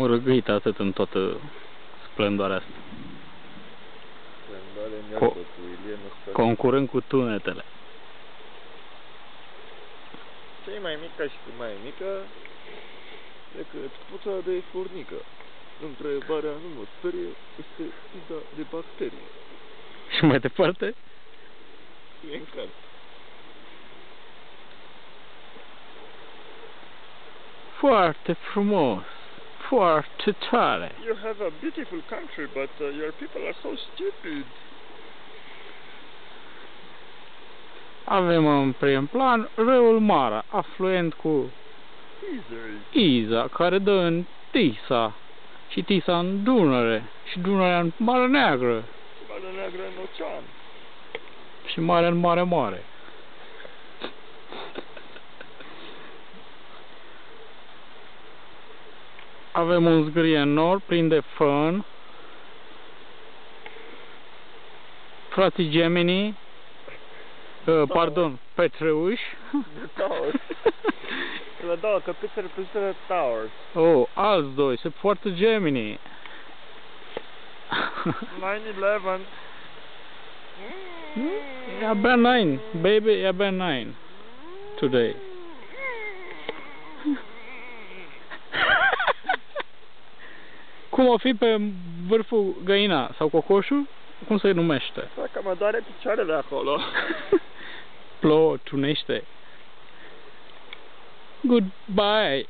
Am răgăit atât în toată splendoarea asta. Splendoare neagră cu Ilie Năstase. Concurând cu tunetele. Ce-i mai mică și cu mai mică decât puța de furnică? Întrebarea nu mă sperie, este pizda de bacterii. Și mai departe? E în carte. Foarte frumos. Foarte tare. You have a beautiful country, but your people are so stupid. Avem în prim plan râul Mara, afluent cu Iza, care dă în Tisa. Și Tisa în Dunăre. Și Dunărea în Marea Neagră. Marea Neagră în ocean. Și Marea în Mare Mare. Avem un zgârie în nord, plin de fân. Frații Gemini. Pardon, Petreuși. Towers. Cele două căpițe reprezintă Towers. Oh, alți doi, se poartă Gemini. 9/11. E abia 9, baby, e abia 9. Today. Cum o fi pe vârful găina sau cocoșul? Cum se numește? Dacă mă doare picioarele acolo. Plouă, tunește. Goodbye.